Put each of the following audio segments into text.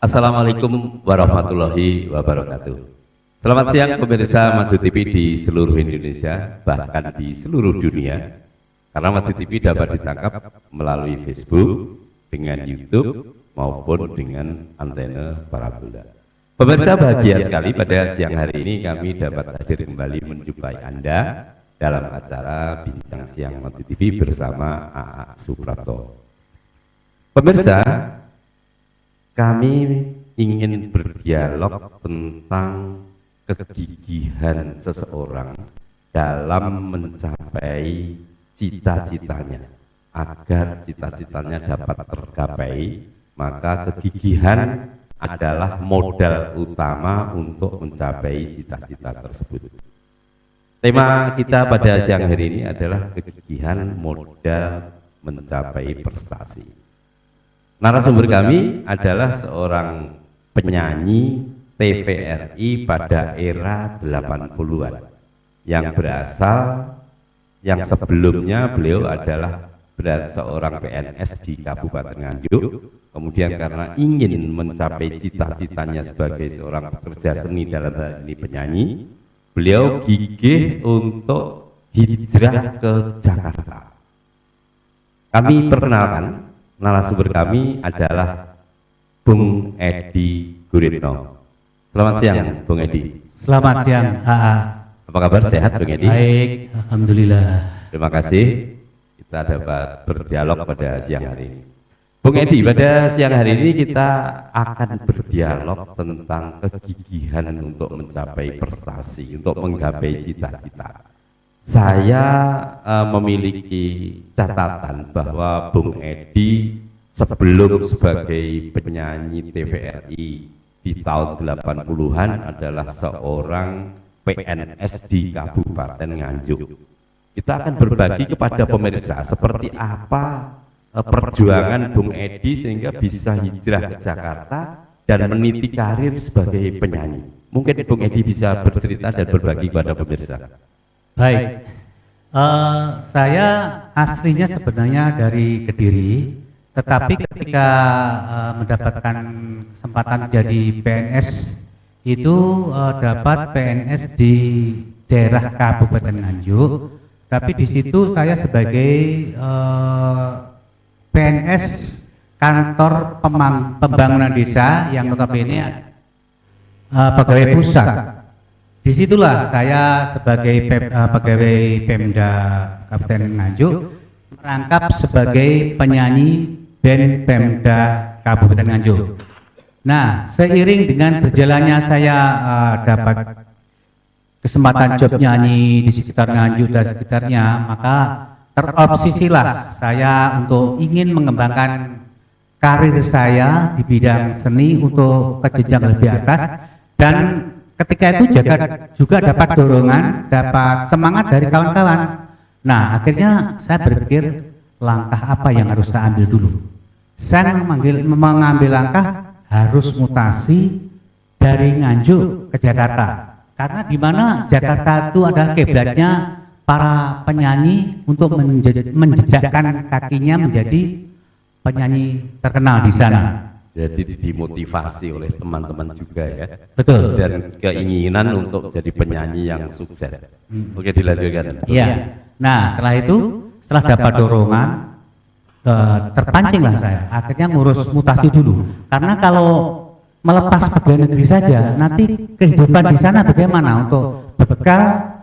Assalamualaikum warahmatullahi wabarakatuh. Selamat siang pemirsa Madu TV di seluruh Indonesia, bahkan di seluruh dunia. Karena Madu TV dapat ditangkap melalui Facebook, dengan YouTube, maupun dengan antena parabola. Pemirsa bahagia sekali pada siang hari ini kami dapat hadir kembali menjumpai Anda dalam acara Bincang Siang Madu TV bersama AA Suprapto. Pemirsa, kami ingin berdialog tentang kegigihan seseorang dalam mencapai cita-citanya. Agar cita-citanya dapat tercapai, maka kegigihan adalah modal utama untuk mencapai cita-cita tersebut. Tema kita pada siang hari ini adalah kegigihan modal mencapai prestasi. Narasumber kami adalah seorang penyanyi TVRI pada era 80-an yang sebelumnya beliau adalah seorang PNS di Kabupaten Nganjuk. Kemudian karena ingin mencapai cita-citanya sebagai seorang pekerja seni dalam hal ini penyanyi, beliau gigih untuk hijrah ke Jakarta. Kami perkenalkan, narasumber kami adalah Bung Edi Guritno. Selamat siang, Bung Edi. Selamat siang, AA. Apa kabar, sehat, Bung Edi? Baik, alhamdulillah. Terima kasih. Kita dapat berdialog pada siang hari ini. Bung Edi, pada siang hari ini kita akan berdialog tentang kegigihan untuk mencapai prestasi, untuk menggapai cita-cita. Saya memiliki catatan bahwa Bung Edi sebelum sebagai penyanyi TVRI di tahun 80-an adalah seorang PNS di Kabupaten Nganjuk. Kita akan berbagi kepada pemirsa seperti apa perjuangan Bung Edi sehingga bisa hijrah ke Jakarta dan meniti karir sebagai penyanyi. Mungkin Bung Edi bisa bercerita dan berbagi kepada pemirsa. Baik, saya aslinya sebenarnya dari Kediri, tetapi ketika mendapatkan kesempatan jadi PNS itu dapat PNS di daerah Kabupaten Nganjuk, tapi di situ saya sebagai PNS kantor pembangunan desa yang notabene pegawai pusat. Disitulah saya sebagai pegawai Pemda Kabupaten Nganjuk merangkap sebagai penyanyi band Pemda Kabupaten Nganjuk. Nah, seiring dengan berjalannya saya dapat kesempatan job nyanyi di sekitar Nganjuk dan sekitarnya, maka terobsesilah saya untuk ingin mengembangkan karir saya di bidang seni untuk ke jenjang lebih atas, dan ketika itu juga dapat dorongan, dapat semangat dari kawan-kawan. Nah, akhirnya saya berpikir langkah apa yang harus saya ambil dulu. Saya mengambil langkah harus mutasi dari Nganjuk ke Jakarta, karena di mana Jakarta itu adalah kiblatnya para penyanyi untuk menjejakkan kakinya menjadi penyanyi terkenal di sana. Jadi dimotivasi oleh teman-teman juga ya. Betul. Dan keinginan untuk jadi penyanyi yang sukses. Oke, dilanjutkan. Iya. Nah, setelah itu, setelah dapat dorongan, terpancinglah saya. Akhirnya ngurus mutasi dulu. Karena kalau melepas pegawai negeri saja, nanti kehidupan di sana bagaimana untuk bekal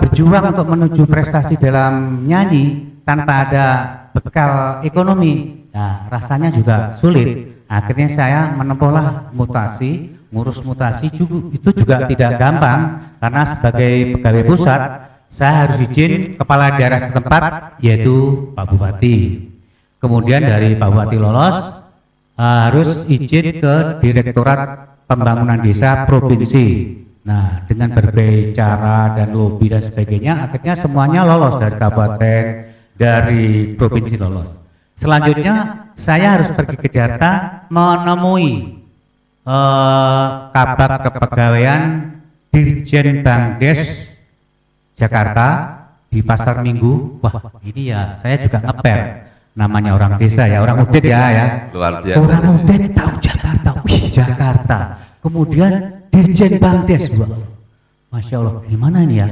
berjuang untuk menuju prestasi dalam nyanyi tanpa ada bekal ekonomi. Nah, rasanya juga sulit. Akhirnya saya menempuhlah mutasi, ngurus mutasi itu juga tidak gampang, karena sebagai pegawai pusat saya harus izin kepala daerah setempat, yaitu Pak Bupati. Kemudian dari Pak Bupati lolos, harus izin ke Direktorat Pembangunan Desa Provinsi. Nah, dengan berbagai cara dan lobby dan sebagainya, akhirnya semuanya lolos dari kabupaten, dari provinsi lolos. Selanjutnya, saya harus pergi ke Jakarta menemui kabar kepegawaian Dirjen Bangdes Jakarta di Pasar Minggu. Wah, ini ya saya juga ngepel. namanya orang desa ya, orang Udet ya. Luar biasa. Orang Udet tahu Jakarta, wih Jakarta. Kemudian Dirjen Bangdes, Masya Allah, gimana ini ya?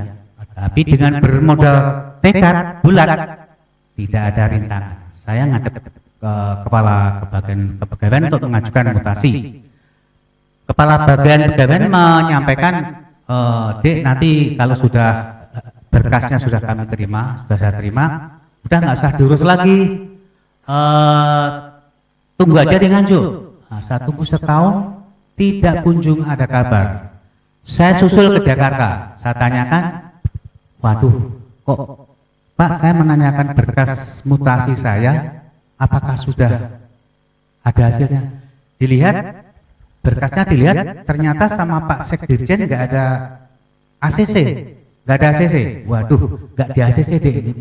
Tapi dengan bermodal tekad bulat, tidak ada rintangan. Saya ngadep ke kepala kepegawaian untuk mengajukan mutasi. Kepala bagian kepegawaian menyampaikan, Dek, nanti kalau sudah berkasnya sudah kami terima, sudah saya terima, udah nggak usah diurus lagi, tunggu aja di Nganjuk. Nah, saya tunggu setahun, tidak kunjung ada kabar. Saya susul ke Jakarta, saya tanyakan, waduh, kok Pak, saya menanyakan berkas mutasi saya, apakah sudah ada hasilnya? Dilihat, berkasnya dilihat, ternyata sama Pak Sekdirjen nggak ada ACC, nggak ada ACC. Waduh, nggak di ACC deh ini,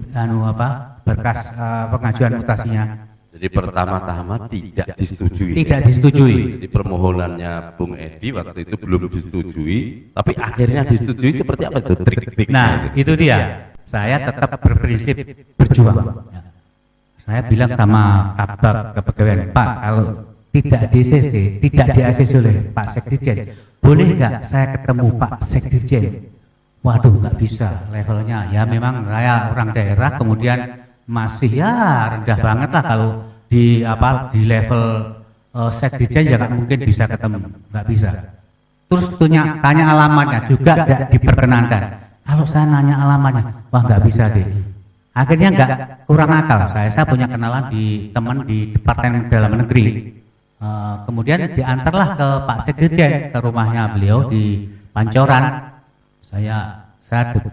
berkas pengajuan mutasinya. Jadi pertama-tama tidak disetujui. Tidak disetujui. Jadi permohonannya Bung Edi waktu itu belum disetujui, tapi akhirnya disetujui seperti apa itu trik-trik? Nah, itu dia. Saya tetap berprinsip berjuang. Saya bilang sama Kabak Kepegawaian, Pak, kalau tidak di CC, tidak di ACC oleh Pak Sekdirjen, boleh nggak saya ketemu Pak Sekdirjen? Waduh, nggak bisa, levelnya ya memang saya orang daerah, kemudian masih ya rendah banget lah kalau di level Sekdirjen ya nggak mungkin bisa ketemu, nggak bisa. Terus tanya alamatnya juga tidak diperkenankan. Kalau saya nanya alamatnya, wah nggak bisa deh. Akhirnya nggak, kurang akal. Saya punya kenalan di teman di Departemen Dalam Negeri. Kemudian diantarlah ke Pak Sekdirjen, ke rumahnya beliau di Pancoran. Saya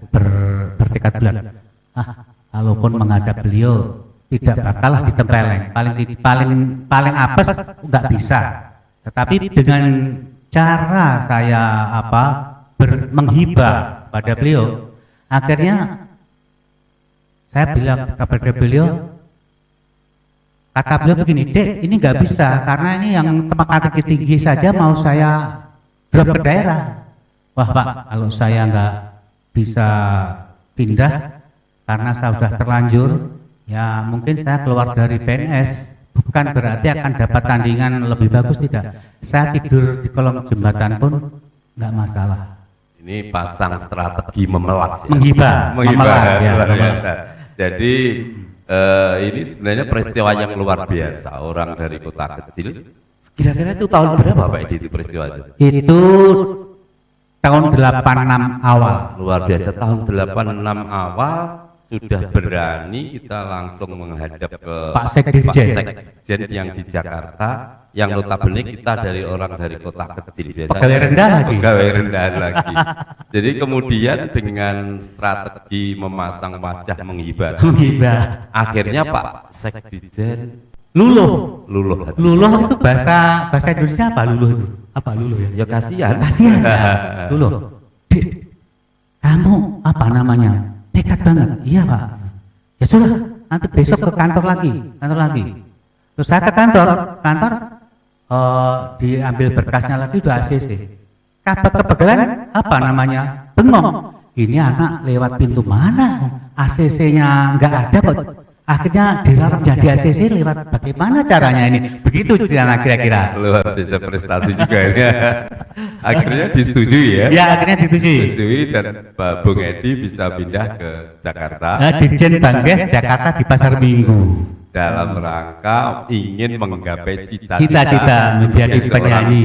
bertekad bulat. Kalaupun menghadap beliau tidak bakalah ditempeleng. Paling apes nggak bisa. Tetapi dengan cara saya menghibah pada beliau, akhirnya saya bilang kepada beliau, kata beliau begini, Dek, ini nggak bisa karena ini yang tempat kaki tinggi saja mau saya drop ke daerah. Wah Pak, kalau saya nggak bisa pindah karena saya sudah terlanjur, ya mungkin saya keluar dari PNS, bukan berarti akan dapat tandingan lebih bagus, tidak. Saya tidur di kolong jembatan pun nggak masalah. Ini pasang strategi memelas ya. Menghibah, memelas ya, luar biasa. Jadi ini sebenarnya peristiwa yang luar biasa. Orang dari kota kecil. Kira-kira itu tahun berapa Pak Edi itu peristiwa itu? Itu tahun 86 awal. Luar biasa, tahun 86 awal sudah berani kita langsung menghadap ke Pak Sekdirjen yang di Jakarta, yang notabene kita dari orang dari kota kecil biasanya pegawai rendah lagi. Pegawai rendah lagi. Jadi kemudian dengan strategi memasang wajah menghibah, akhirnya Pak Sekdirjen luluh. Luluh Itu bahasa Indonesia apa luluh itu? Apa luluh ya? Ya kasihan. Kasihan. Luluh. Dek, kamu apa namanya? Nekat banget. Iya Pak. Ya sudah, nanti besok ke kantor lagi. Terus saya ke kantor diambil berkasnya lagi udah ACC. Kabak kepegawaian apa namanya? Bengong. Ini anak lewat pintu mana? ACC-nya nggak ada kok. Akhirnya dilarang jadi ACC lewat bagaimana caranya ini? Begitu ceritanya kira-kira. Luar biasa prestasi juga ya. Akhirnya disetujui ya. Ya, akhirnya disetujui. Dan Pak Bung Edi bisa pindah ke Jakarta. Dirjen Bangdes Jakarta di Pasar Minggu. Dalam rangka ingin menggapai cita-cita menjadi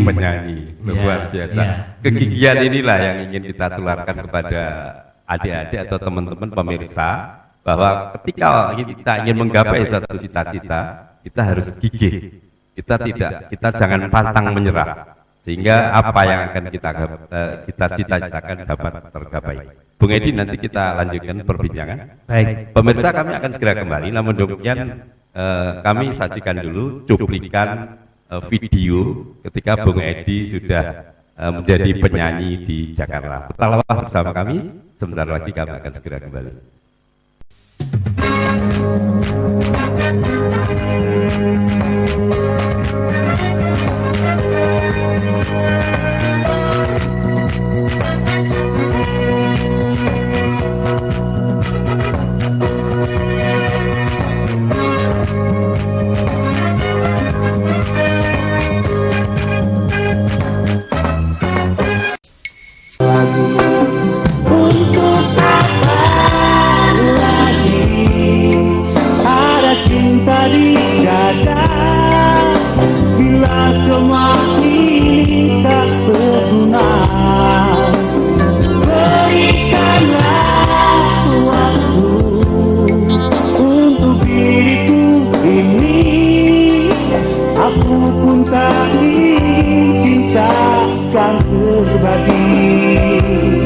penyanyi. Luar biasa. Kegigihan inilah yang ingin kita tularkan kepada adik-adik atau teman-teman pemirsa, bahwa ketika kita ingin menggapai satu cita-cita, kita harus gigih. Kita jangan pantang menyerah, sehingga apa yang akan kita cita-citakan dapat tercapai. Bung Edi, nanti kita lanjutkan perbincangan. Baik. Pemirsa, kami akan segera kembali. Namun demikian kami sajikan dulu cuplikan video ketika Bung Edi sudah menjadi penyanyi di Jakarta. Tetaplah bersama kami. Sebentar lagi kami akan segera kembali. berbagi.